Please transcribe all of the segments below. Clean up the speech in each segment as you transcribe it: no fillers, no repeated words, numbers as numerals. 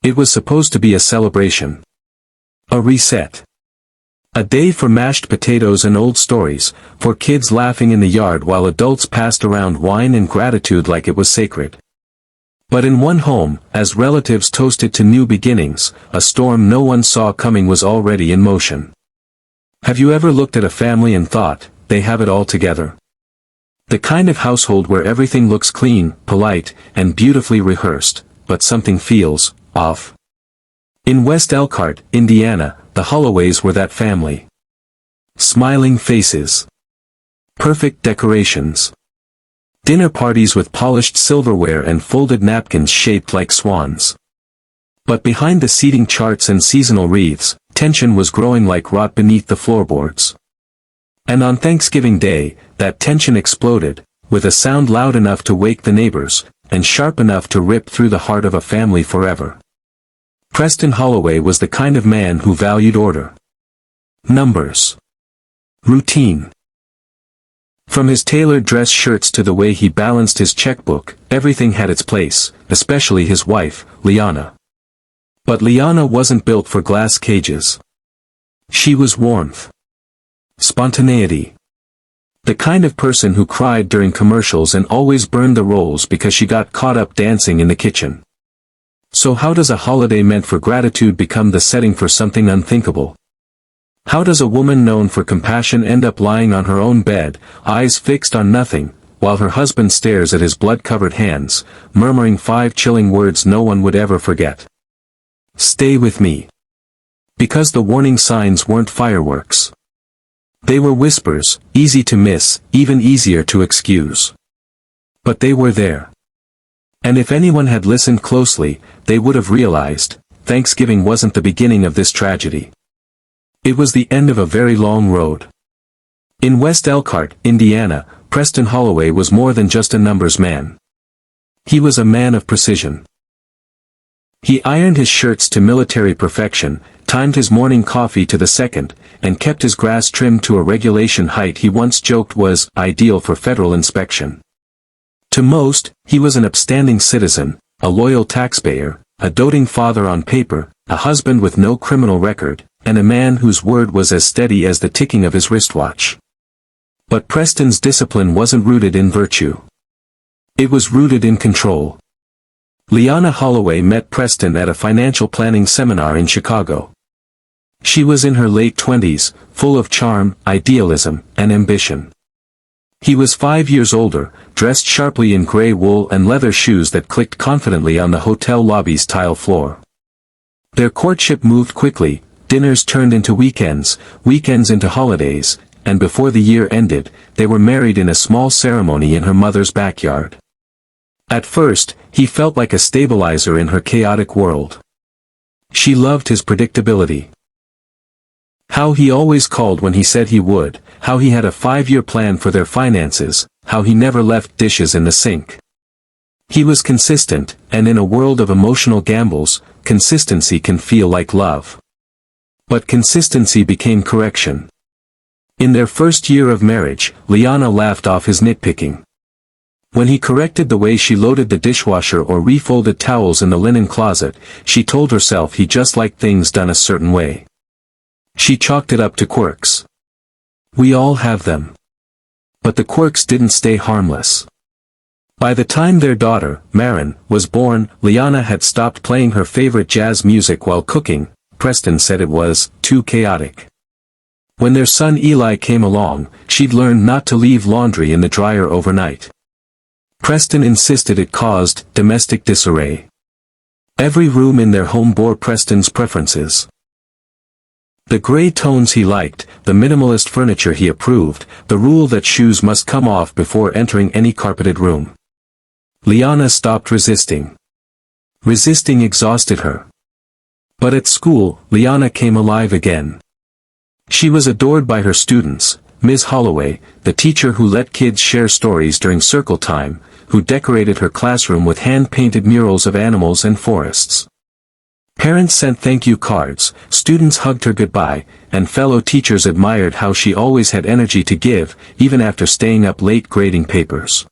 It was supposed to be a celebration. A reset. A day for mashed potatoes and old stories, for kids laughing in the yard while adults passed around wine and gratitude like it was sacred. But in one home, as relatives toasted to new beginnings, a storm no one saw coming was already in motion. Have you ever looked at a family and thought, they have it all together? The kind of household where everything looks clean, polite, and beautifully rehearsed, but something feels off. In West Elkhart, Indiana, the Holloways were that family. Smiling faces. Perfect decorations. Dinner parties with polished silverware and folded napkins shaped like swans. But behind the seating charts and seasonal wreaths, tension was growing like rot beneath the floorboards. And on Thanksgiving Day, that tension exploded, with a sound loud enough to wake the neighbors, and sharp enough to rip through the heart of a family forever. Preston Holloway was the kind of man who valued order. Numbers. Routine. From his tailored dress shirts to the way he balanced his checkbook, everything had its place, especially his wife, Liana. But Liana wasn't built for glass cages. She was warmth. Spontaneity. The kind of person who cried during commercials and always burned the rolls because she got caught up dancing in the kitchen. So how does a holiday meant for gratitude become the setting for something unthinkable? How does a woman known for compassion end up lying on her own bed, eyes fixed on nothing, while her husband stares at his blood-covered hands, murmuring 5 chilling words no one would ever forget? Stay with me. Because the warning signs weren't fireworks. They were whispers, easy to miss, even easier to excuse. But they were there. And if anyone had listened closely, they would have realized, Thanksgiving wasn't the beginning of this tragedy. It was the end of a very long road. In West Elkhart, Indiana, Preston Holloway was more than just a numbers man. He was a man of precision. He ironed his shirts to military perfection, timed his morning coffee to the second, and kept his grass trimmed to a regulation height he once joked was ideal for federal inspection. To most, he was an upstanding citizen, a loyal taxpayer, a doting father on paper, a husband with no criminal record, and a man whose word was as steady as the ticking of his wristwatch. But Preston's discipline wasn't rooted in virtue. It was rooted in control. Liana Holloway met Preston at a financial planning seminar in Chicago. She was in her late 20s, full of charm, idealism, and ambition. He was 5 years older, dressed sharply in gray wool and leather shoes that clicked confidently on the hotel lobby's tile floor. Their courtship moved quickly, dinners turned into weekends, weekends into holidays, and before the year ended, they were married in a small ceremony in her mother's backyard. At first, he felt like a stabilizer in her chaotic world. She loved his predictability. How he always called when he said he would, how he had a 5-year plan for their finances, how he never left dishes in the sink. He was consistent, and in a world of emotional gambles, consistency can feel like love. But consistency became correction. In their first year of marriage, Liana laughed off his nitpicking. When he corrected the way she loaded the dishwasher or refolded towels in the linen closet, she told herself he just liked things done a certain way. She chalked it up to quirks. We all have them. But the quirks didn't stay harmless. By the time their daughter, Marin, was born, Liana had stopped playing her favorite jazz music while cooking. Preston said it was too chaotic. When their son Eli came along, she'd learned not to leave laundry in the dryer overnight. Preston insisted it caused domestic disarray. Every room in their home bore Preston's preferences. The gray tones he liked, the minimalist furniture he approved, the rule that shoes must come off before entering any carpeted room. Liana stopped resisting. Resisting exhausted her. But at school, Liana came alive again. She was adored by her students, Ms. Holloway, the teacher who let kids share stories during circle time, who decorated her classroom with hand-painted murals of animals and forests. Parents sent thank-you cards, students hugged her goodbye, and fellow teachers admired how she always had energy to give, even after staying up late grading papers.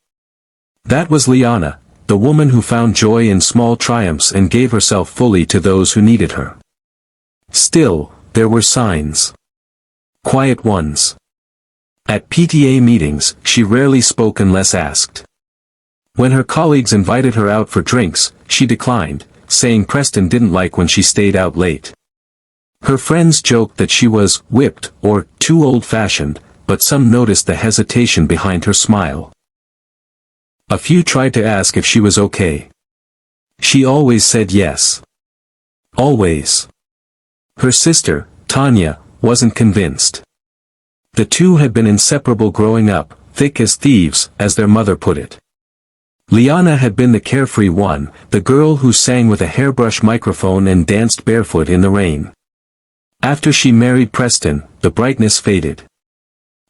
That was Liana, the woman who found joy in small triumphs and gave herself fully to those who needed her. Still, there were signs. Quiet ones. At PTA meetings, she rarely spoke unless asked. When her colleagues invited her out for drinks, she declined, saying Preston didn't like when she stayed out late. Her friends joked that she was whipped or too old-fashioned, but some noticed the hesitation behind her smile. A few tried to ask if she was okay. She always said yes. Always. Her sister, Tanya, wasn't convinced. The two had been inseparable growing up, thick as thieves, as their mother put it. Liana had been the carefree one, the girl who sang with a hairbrush microphone and danced barefoot in the rain. After she married Preston, the brightness faded.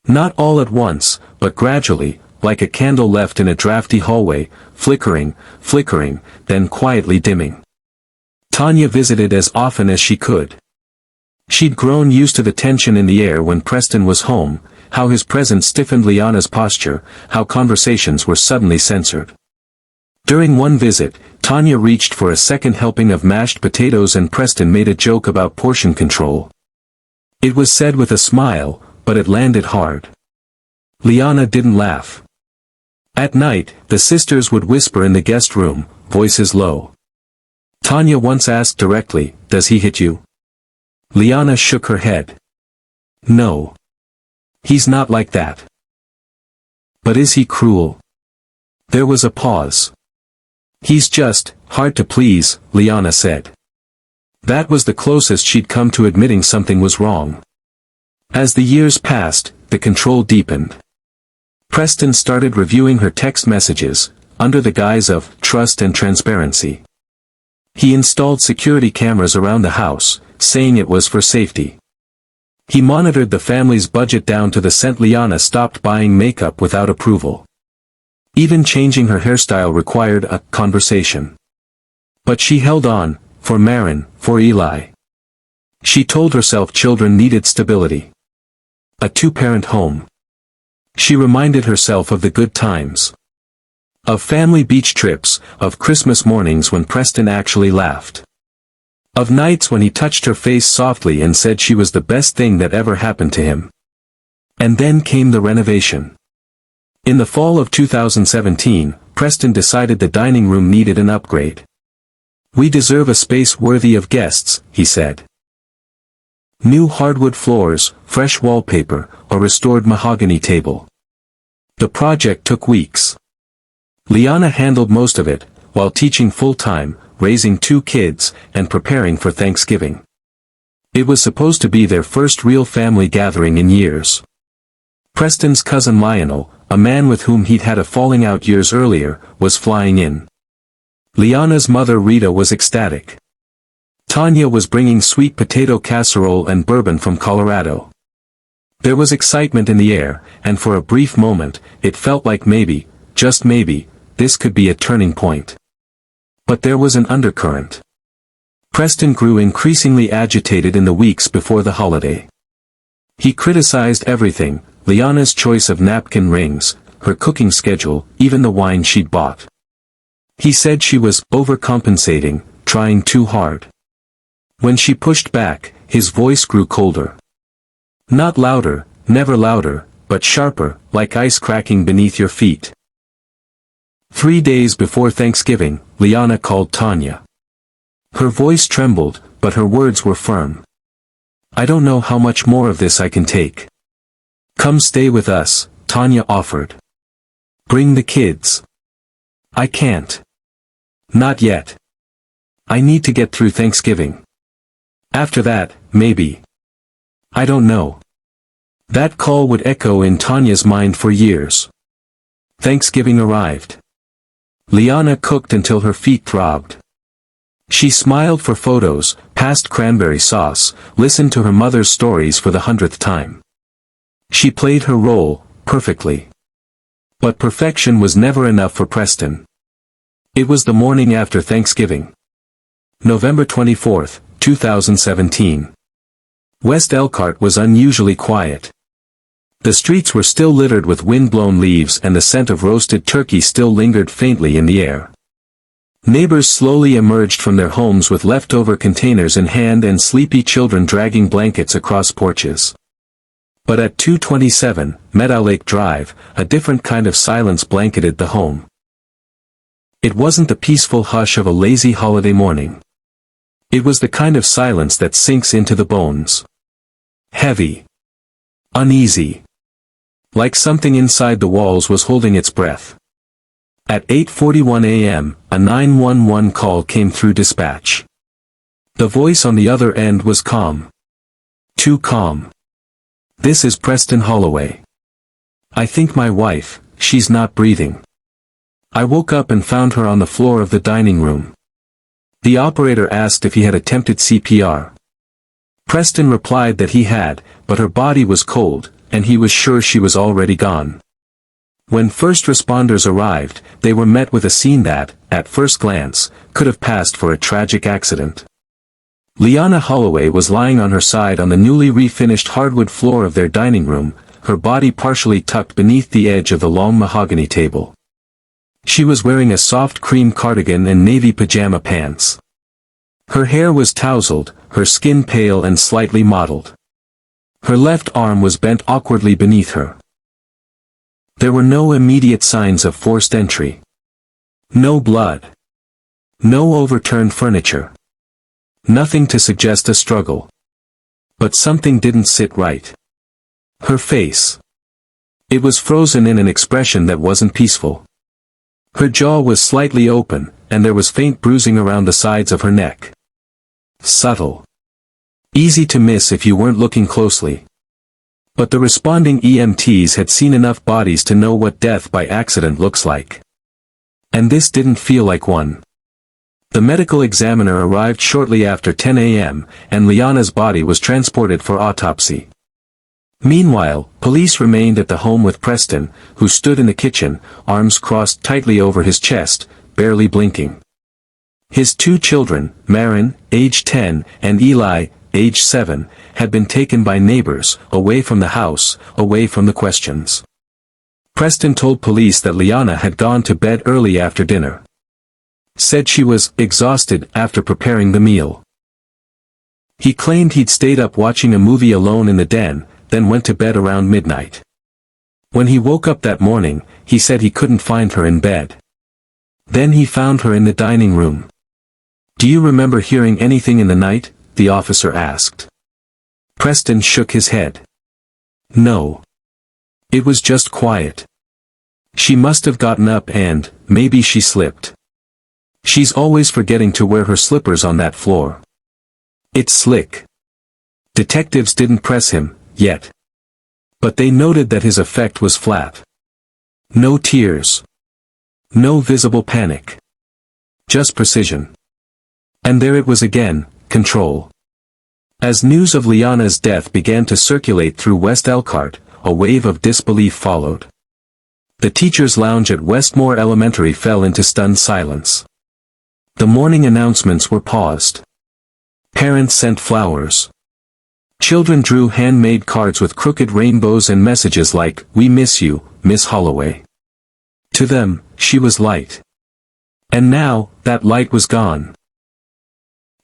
Not all at once, but gradually, like a candle left in a drafty hallway, flickering, then quietly dimming. Tanya visited as often as she could. She'd grown used to the tension in the air when Preston was home, how his presence stiffened Liana's posture, how conversations were suddenly censored. During one visit, Tanya reached for a second helping of mashed potatoes and Preston made a joke about portion control. It was said with a smile, but it landed hard. Liana didn't laugh. At night, the sisters would whisper in the guest room, voices low. Tanya once asked directly, "Does he hit you?" Liana shook her head. "No. He's not like that." "But is he cruel?" There was a pause. "He's just hard to please," Liana said. That was the closest she'd come to admitting something was wrong. As the years passed, the control deepened. Preston started reviewing her text messages, under the guise of trust and transparency. He installed security cameras around the house, saying it was for safety. He monitored the family's budget down to the cent. Liana stopped buying makeup without approval. Even changing her hairstyle required a conversation. But she held on, for Marin, for Eli. She told herself children needed stability. A two-parent home. She reminded herself of the good times. Of family beach trips, of Christmas mornings when Preston actually laughed. Of nights when he touched her face softly and said she was the best thing that ever happened to him. And then came the renovation. In the fall of 2017, Preston decided the dining room needed an upgrade. "We deserve a space worthy of guests," he said. New hardwood floors, fresh wallpaper, a restored mahogany table. The project took weeks. Liana handled most of it, while teaching full-time, raising 2 kids, and preparing for Thanksgiving. It was supposed to be their first real family gathering in years. Preston's cousin Lionel, a man with whom he'd had a falling out years earlier, was flying in. Liana's mother Rita was ecstatic. Tanya was bringing sweet potato casserole and bourbon from Colorado. There was excitement in the air, and for a brief moment, it felt like maybe, just maybe, this could be a turning point. But there was an undercurrent. Preston grew increasingly agitated in the weeks before the holiday. He criticized everything, Liana's choice of napkin rings, her cooking schedule, even the wine she'd bought. He said she was overcompensating, trying too hard. When she pushed back, his voice grew colder. Not louder, never louder, but sharper, like ice cracking beneath your feet. 3 days before Thanksgiving, Liana called Tanya. Her voice trembled, but her words were firm. "I don't know how much more of this I can take." "Come stay with us," Tanya offered. "Bring the kids." "I can't. Not yet. I need to get through Thanksgiving. After that, maybe. I don't know." That call would echo in Tanya's mind for years. Thanksgiving arrived. Liana cooked until her feet throbbed. She smiled for photos, passed cranberry sauce, listened to her mother's stories for the 100th time. She played her role, perfectly. But perfection was never enough for Preston. It was the morning after Thanksgiving. November 24, 2017. West Elkhart was unusually quiet. The streets were still littered with wind-blown leaves and the scent of roasted turkey still lingered faintly in the air. Neighbors slowly emerged from their homes with leftover containers in hand and sleepy children dragging blankets across porches. But at 227 Meadow Lake Drive, a different kind of silence blanketed the home. It wasn't the peaceful hush of a lazy holiday morning. It was the kind of silence that sinks into the bones. Heavy. Uneasy. Like something inside the walls was holding its breath. At 8:41 a.m., a 911 call came through dispatch. The voice on the other end was calm. Too calm. "This is Preston Holloway. I think my wife, she's not breathing. I woke up and found her on the floor of the dining room." The operator asked if he had attempted CPR. Preston replied that he had, but her body was cold, and he was sure she was already gone. When first responders arrived, they were met with a scene that, at first glance, could have passed for a tragic accident. Liana Holloway was lying on her side on the newly refinished hardwood floor of their dining room, her body partially tucked beneath the edge of the long mahogany table. She was wearing a soft cream cardigan and navy pajama pants. Her hair was tousled, her skin pale and slightly mottled. Her left arm was bent awkwardly beneath her. There were no immediate signs of forced entry. No blood. No overturned furniture. Nothing to suggest a struggle. But something didn't sit right. Her face. It was frozen in an expression that wasn't peaceful. Her jaw was slightly open, and there was faint bruising around the sides of her neck. Subtle. Easy to miss if you weren't looking closely. But the responding EMTs had seen enough bodies to know what death by accident looks like. And this didn't feel like one. The medical examiner arrived shortly after 10 a.m., and Liana's body was transported for autopsy. Meanwhile, police remained at the home with Preston, who stood in the kitchen, arms crossed tightly over his chest, barely blinking. His two children, Marin, age 10, and Eli, age 7, had been taken by neighbors, away from the house, away from the questions. Preston told police that Liana had gone to bed early after dinner. Said she was exhausted after preparing the meal. He claimed he'd stayed up watching a movie alone in the den, then went to bed around midnight. When he woke up that morning, he said he couldn't find her in bed. Then he found her in the dining room. "Do you remember hearing anything in the night?" the officer asked. Preston shook his head. "No. It was just quiet. She must have gotten up and, maybe she slipped. She's always forgetting to wear her slippers on that floor. It's slick." Detectives didn't press him, yet. But they noted that his effect was flat. No tears. No visible panic. Just precision. And there it was again, control. As news of Liana's death began to circulate through West Elkhart, a wave of disbelief followed. The teacher's lounge at Westmore Elementary fell into stunned silence. The morning announcements were paused. Parents sent flowers. Children drew handmade cards with crooked rainbows and messages like, "We miss you, Miss Holloway." To them, she was light. And now, that light was gone.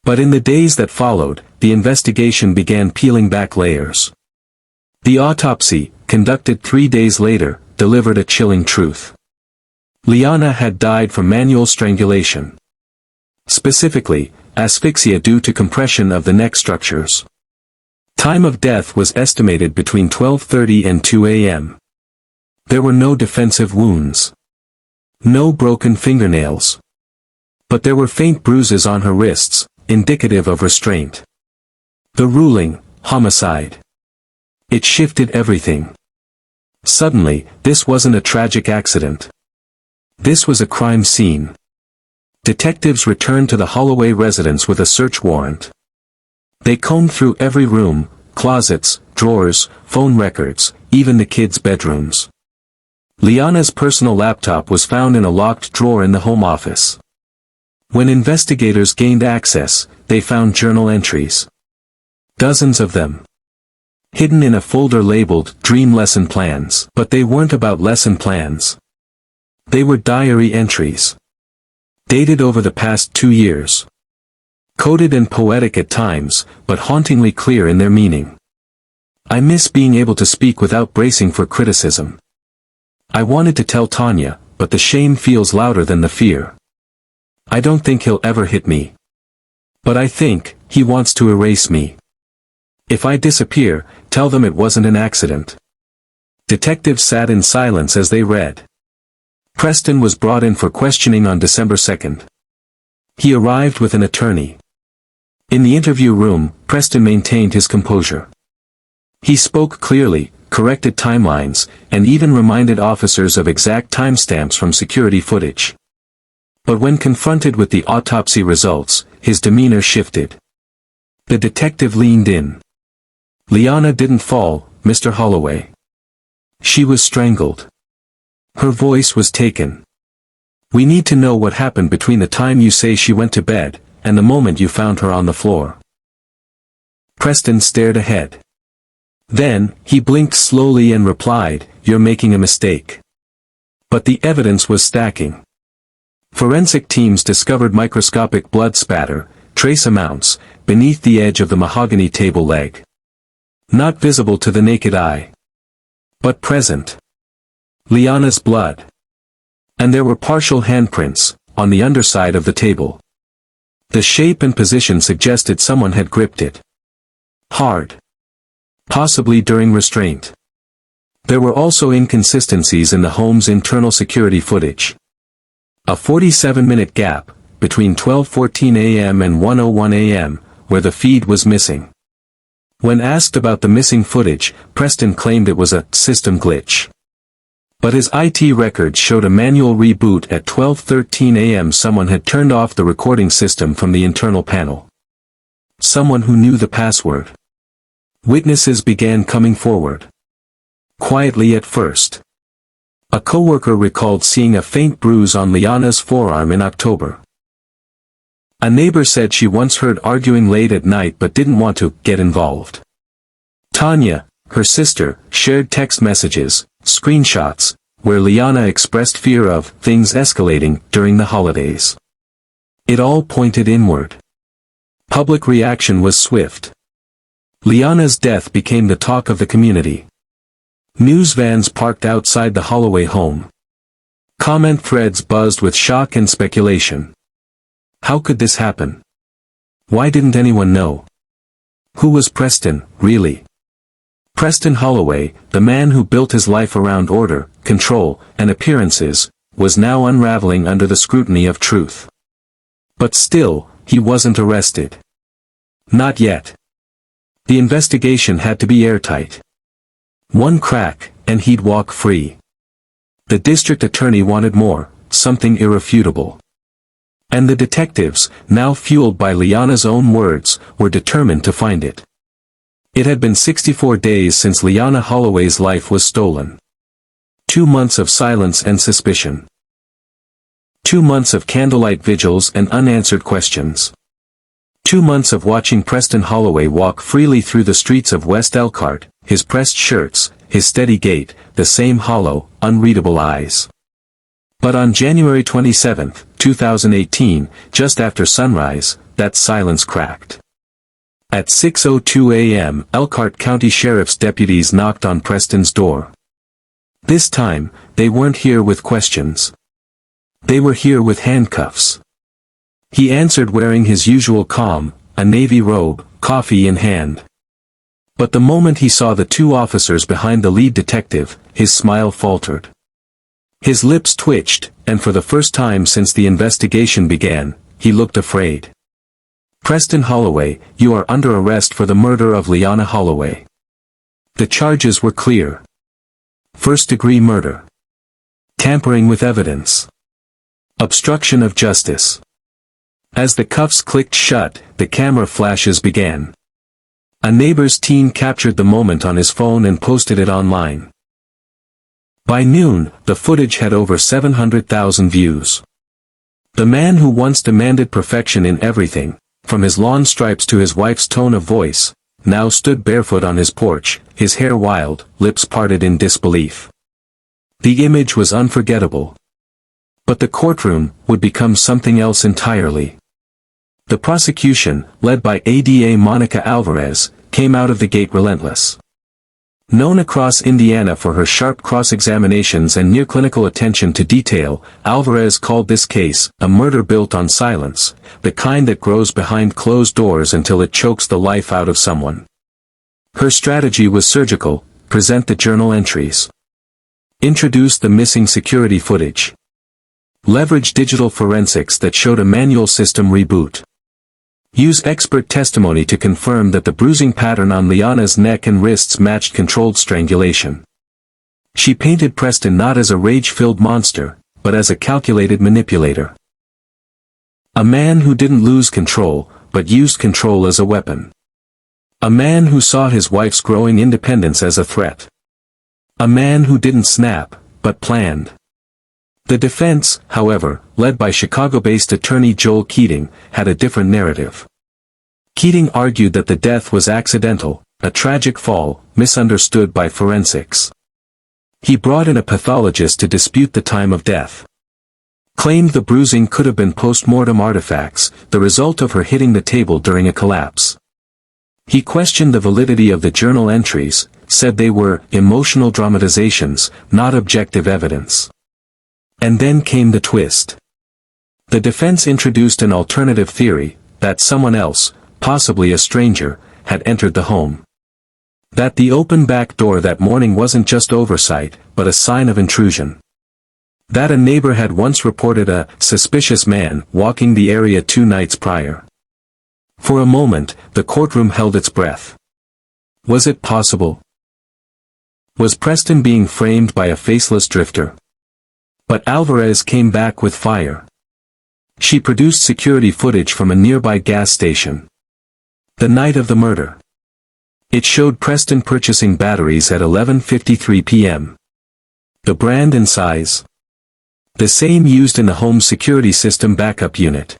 But in the days that followed, the investigation began peeling back layers. The autopsy, conducted 3 days later, delivered a chilling truth. Liana had died from manual strangulation. Specifically, asphyxia due to compression of the neck structures. Time of death was estimated between 12:30 and 2 a.m. There were no defensive wounds. No broken fingernails. But there were faint bruises on her wrists, indicative of restraint. The ruling, homicide. It shifted everything. Suddenly, this wasn't a tragic accident. This was a crime scene. Detectives returned to the Holloway residence with a search warrant. They combed through every room, closets, drawers, phone records, even the kids' bedrooms. Liana's personal laptop was found in a locked drawer in the home office. When investigators gained access, they found journal entries. Dozens of them. Hidden in a folder labeled Dream Lesson Plans. But they weren't about lesson plans. They were diary entries. Dated over the past 2 years. Coded and poetic at times, but hauntingly clear in their meaning. I miss being able to speak without bracing for criticism. I wanted to tell Tanya, but the shame feels louder than the fear. I don't think he'll ever hit me. But I think, he wants to erase me. If I disappear, tell them it wasn't an accident. Detectives sat in silence as they read. Preston was brought in for questioning on December 2nd. He arrived with an attorney. In the interview room, Preston maintained his composure. He spoke clearly, corrected timelines, and even reminded officers of exact timestamps from security footage. But when confronted with the autopsy results, his demeanor shifted. The detective leaned in. Liana didn't fall, Mr. Holloway. She was strangled. Her voice was taken. We need to know what happened between the time you say she went to bed, and the moment you found her on the floor. Preston stared ahead. Then, he blinked slowly and replied, "You're making a mistake." But the evidence was stacking. Forensic teams discovered microscopic blood spatter, trace amounts, beneath the edge of the mahogany table leg. Not visible to the naked eye. But present. Liana's blood. And there were partial handprints, on the underside of the table. The shape and position suggested someone had gripped it. Hard. Possibly during restraint. There were also inconsistencies in the home's internal security footage. A 47-minute gap, between 12:14 a.m. and 1:01 a.m., where the feed was missing. When asked about the missing footage, Preston claimed it was a system glitch. But his IT records showed a manual reboot at 12:13 a.m. Someone had turned off the recording system from the internal panel. Someone who knew the password. Witnesses began coming forward. Quietly at first. A coworker recalled seeing a faint bruise on Liana's forearm in October. A neighbor said she once heard arguing late at night but didn't want to get involved. Tanya, her sister, shared text messages, screenshots, where Liana expressed fear of things escalating during the holidays. It all pointed inward. Public reaction was swift. Liana's death became the talk of the community. News vans parked outside the Holloway home. Comment threads buzzed with shock and speculation. How could this happen? Why didn't anyone know? Who was Preston, really? Preston Holloway, the man who built his life around order, control, and appearances, was now unraveling under the scrutiny of truth. But still, he wasn't arrested. Not yet. The investigation had to be airtight. One crack, and he'd walk free. The district attorney wanted more, something irrefutable. And the detectives, now fueled by Liana's own words, were determined to find it. It had been 64 days since Liana Holloway's life was stolen. 2 months of silence and suspicion. 2 months of candlelight vigils and unanswered questions. 2 months of watching Preston Holloway walk freely through the streets of West Elkhart, his pressed shirts, his steady gait, the same hollow, unreadable eyes. But on January 27, 2018, just after sunrise, that silence cracked. At 6:02 a.m., Elkhart County Sheriff's deputies knocked on Preston's door. This time, they weren't here with questions. They were here with handcuffs. He answered wearing his usual calm, a navy robe, coffee in hand. But the moment he saw the 2 officers behind the lead detective, his smile faltered. His lips twitched, and for the first time since the investigation began, he looked afraid. Preston Holloway, you are under arrest for the murder of Liana Holloway. The charges were clear. First-degree murder. Tampering with evidence. Obstruction of justice. As the cuffs clicked shut, the camera flashes began. A neighbor's teen captured the moment on his phone and posted it online. By noon, the footage had over 700,000 views. The man who once demanded perfection in everything, from his lawn stripes to his wife's tone of voice, now stood barefoot on his porch, his hair wild, lips parted in disbelief. The image was unforgettable. But the courtroom would become something else entirely. The prosecution, led by ADA Monica Alvarez, came out of the gate relentless. Known across Indiana for her sharp cross-examinations and near-clinical attention to detail, Alvarez called this case a murder built on silence, the kind that grows behind closed doors until it chokes the life out of someone. Her strategy was surgical: present the journal entries, introduce the missing security footage, leverage digital forensics that showed a manual system reboot, use expert testimony to confirm that the bruising pattern on Liana's neck and wrists matched controlled strangulation. She painted Preston not as a rage-filled monster, but as a calculated manipulator. A man who didn't lose control, but used control as a weapon. A man who saw his wife's growing independence as a threat. A man who didn't snap, but planned. The defense, however, led by Chicago-based attorney Joel Keating, had a different narrative. Keating argued that the death was accidental, a tragic fall, misunderstood by forensics. He brought in a pathologist to dispute the time of death. Claimed the bruising could have been post-mortem artifacts, the result of her hitting the table during a collapse. He questioned the validity of the journal entries, said they were emotional dramatizations, not objective evidence. And then came the twist. The defense introduced an alternative theory, that someone else, possibly a stranger, had entered the home. That the open back door that morning wasn't just oversight, but a sign of intrusion. That a neighbor had once reported a suspicious man walking the area 2 nights prior. For a moment, the courtroom held its breath. Was it possible? Was Preston being framed by a faceless drifter? But Alvarez came back with fire. She produced security footage from a nearby gas station. The night of the murder. It showed Preston purchasing batteries at 11:53 p.m. The brand and size. The same used in the home security system backup unit.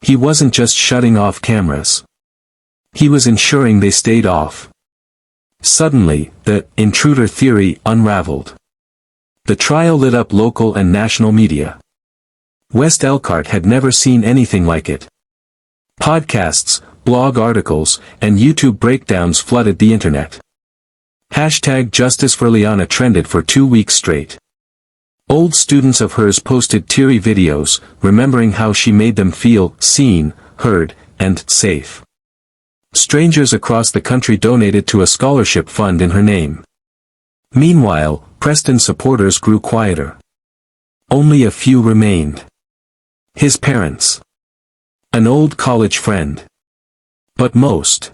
He wasn't just shutting off cameras. He was ensuring they stayed off. Suddenly, the intruder theory unraveled. The trial lit up local and national media. West Elkhart had never seen anything like it. Podcasts, blog articles, and YouTube breakdowns flooded the internet. Hashtag Justice for Liana trended for 2 weeks straight. Old students of hers posted teary videos, remembering how she made them feel seen, heard, and safe. Strangers across the country donated to a scholarship fund in her name. Meanwhile, Preston's supporters grew quieter. Only a few remained. His parents. An old college friend. But most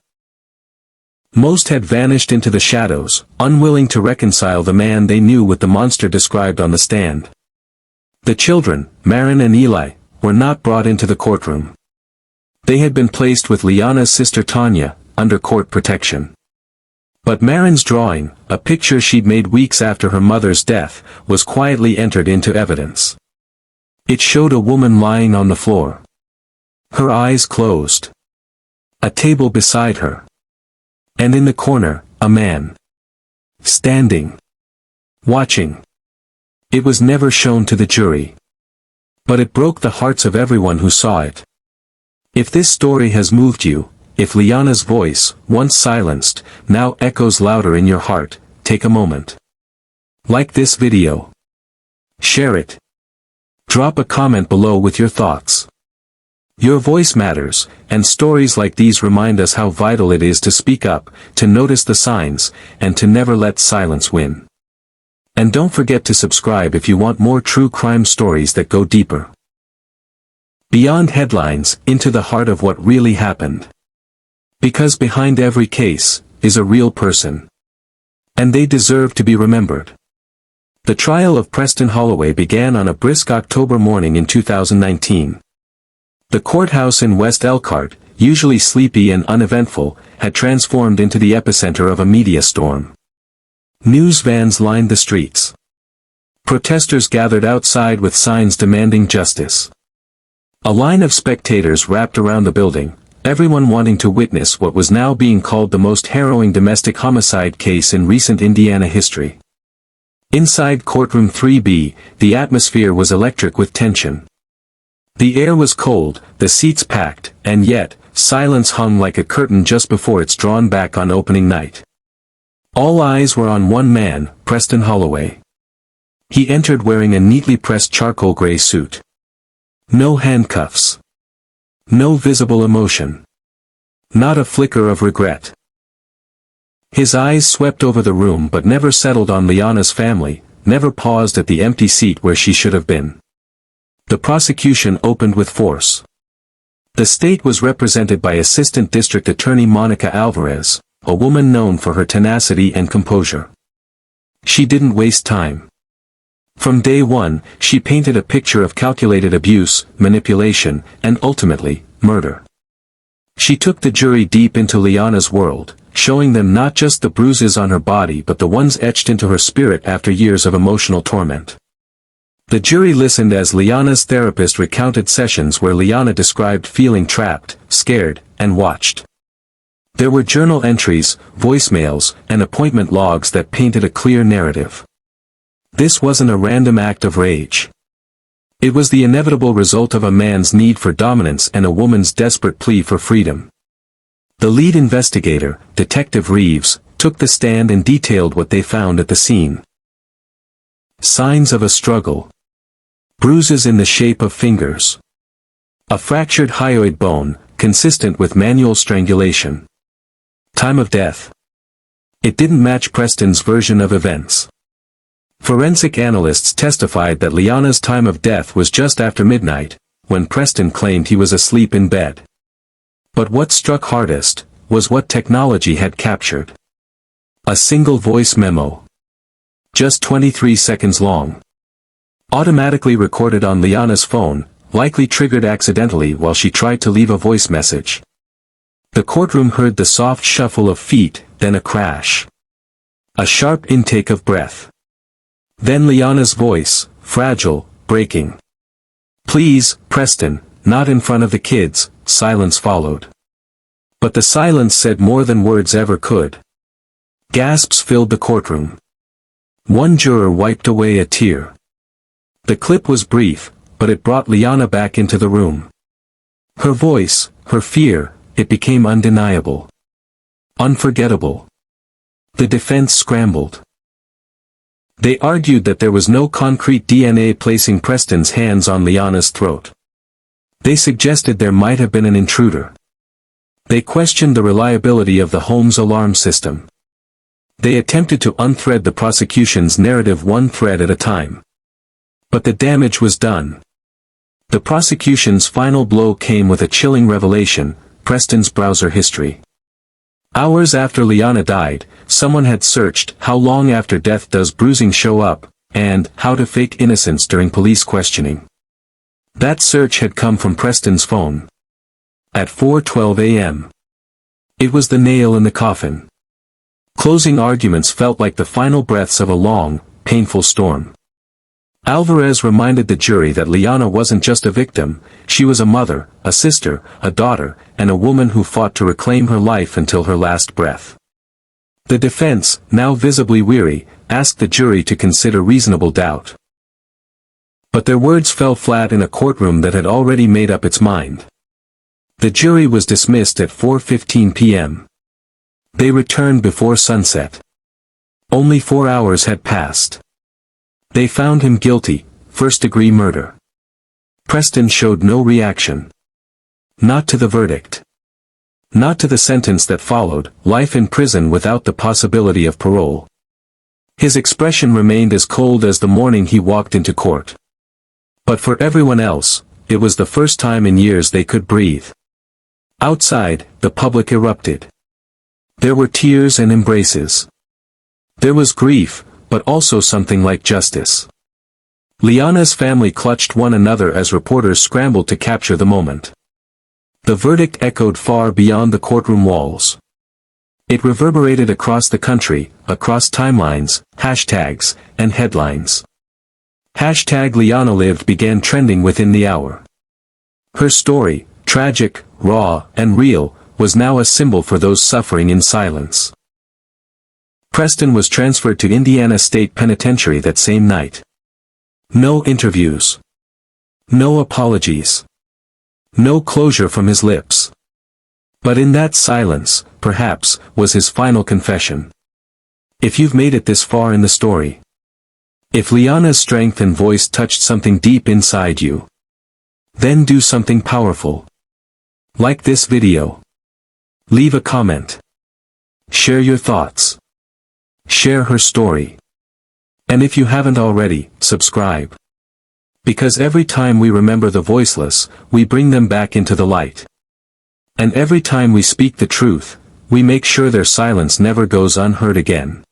had vanished into the shadows, unwilling to reconcile the man they knew with the monster described on the stand. The children, Marin and Eli, were not brought into the courtroom. They had been placed with Liana's sister Tanya, under court protection. But Marin's drawing, a picture she'd made weeks after her mother's death, was quietly entered into evidence. It showed a woman lying on the floor. Her eyes closed. A table beside her. And in the corner, a man. Standing. Watching. It was never shown to the jury. But it broke the hearts of everyone who saw it. If this story has moved you, if Liana's voice, once silenced, now echoes louder in your heart, take a moment. Like this video. Share it. Drop a comment below with your thoughts. Your voice matters, and stories like these remind us how vital it is to speak up, to notice the signs, and to never let silence win. And don't forget to subscribe if you want more true crime stories that go deeper. Beyond headlines, into the heart of what really happened. Because behind every case, is a real person. And they deserve to be remembered. The trial of Preston Holloway began on a brisk October morning in 2019. The courthouse in West Elkhart, usually sleepy and uneventful, had transformed into the epicenter of a media storm. News vans lined the streets. Protesters gathered outside with signs demanding justice. A line of spectators wrapped around the building, everyone wanting to witness what was now being called the most harrowing domestic homicide case in recent Indiana history. Inside courtroom 3B, the atmosphere was electric with tension. The air was cold, the seats packed, and yet, silence hung like a curtain just before it's drawn back on opening night. All eyes were on one man, Preston Holloway. He entered wearing a neatly pressed charcoal gray suit. No handcuffs. No visible emotion. Not a flicker of regret. His eyes swept over the room but never settled on Liana's family, never paused at the empty seat where she should have been. The prosecution opened with force. The state was represented by Assistant District Attorney Monica Alvarez, a woman known for her tenacity and composure. She didn't waste time. From day one, she painted a picture of calculated abuse, manipulation, and ultimately, murder. She took the jury deep into Liana's world, showing them not just the bruises on her body but the ones etched into her spirit after years of emotional torment. The jury listened as Liana's therapist recounted sessions where Liana described feeling trapped, scared, and watched. There were journal entries, voicemails, and appointment logs that painted a clear narrative. This wasn't a random act of rage. It was the inevitable result of a man's need for dominance and a woman's desperate plea for freedom. The lead investigator, Detective Reeves, took the stand and detailed what they found at the scene. Signs of a struggle. Bruises in the shape of fingers. A fractured hyoid bone, consistent with manual strangulation. Time of death. It didn't match Preston's version of events. Forensic analysts testified that Liana's time of death was just after midnight, when Preston claimed he was asleep in bed. But what struck hardest, was what technology had captured. A single voice memo. Just 23 seconds long. Automatically recorded on Liana's phone, likely triggered accidentally while she tried to leave a voice message. The courtroom heard the soft shuffle of feet, then a crash. A sharp intake of breath. Then Liana's voice, fragile, breaking. "Please, Preston, not in front of the kids." Silence followed. But the silence said more than words ever could. Gasps filled the courtroom. One juror wiped away a tear. The clip was brief, but it brought Liana back into the room. Her voice, her fear, it became undeniable. Unforgettable. The defense scrambled. They argued that there was no concrete DNA placing Preston's hands on Liana's throat. They suggested there might have been an intruder. They questioned the reliability of the home's alarm system. They attempted to unthread the prosecution's narrative one thread at a time. But the damage was done. The prosecution's final blow came with a chilling revelation: Preston's browser history. Hours after Liana died, someone had searched "How long after death does bruising show up?" and "How to fake innocence during police questioning." That search had come from Preston's phone. At 4:12 a.m. It was the nail in the coffin. Closing arguments felt like the final breaths of a long, painful storm. Alvarez reminded the jury that Liana wasn't just a victim, she was a mother, a sister, a daughter, and a woman who fought to reclaim her life until her last breath. The defense, now visibly weary, asked the jury to consider reasonable doubt. But their words fell flat in a courtroom that had already made up its mind. The jury was dismissed at 4:15 p.m. They returned before sunset. Only 4 hours had passed. They found him guilty, first-degree murder. Preston showed no reaction. Not to the verdict. Not to the sentence that followed, life in prison without the possibility of parole. His expression remained as cold as the morning he walked into court. But for everyone else, it was the first time in years they could breathe. Outside, the public erupted. There were tears and embraces. There was grief, but also something like justice. Liana's family clutched one another as reporters scrambled to capture the moment. The verdict echoed far beyond the courtroom walls. It reverberated across the country, across timelines, hashtags, and headlines. Hashtag Liana Lived began trending within the hour. Her story, tragic, raw, and real, was now a symbol for those suffering in silence. Preston was transferred to Indiana State Penitentiary that same night. No interviews. No apologies. No closure from his lips. But in that silence, perhaps, was his final confession. If you've made it this far in the story, if Liana's strength and voice touched something deep inside you, then do something powerful. Like this video. Leave a comment. Share your thoughts. Share her story. And if you haven't already, subscribe. Because every time we remember the voiceless, we bring them back into the light. And every time we speak the truth, we make sure their silence never goes unheard again.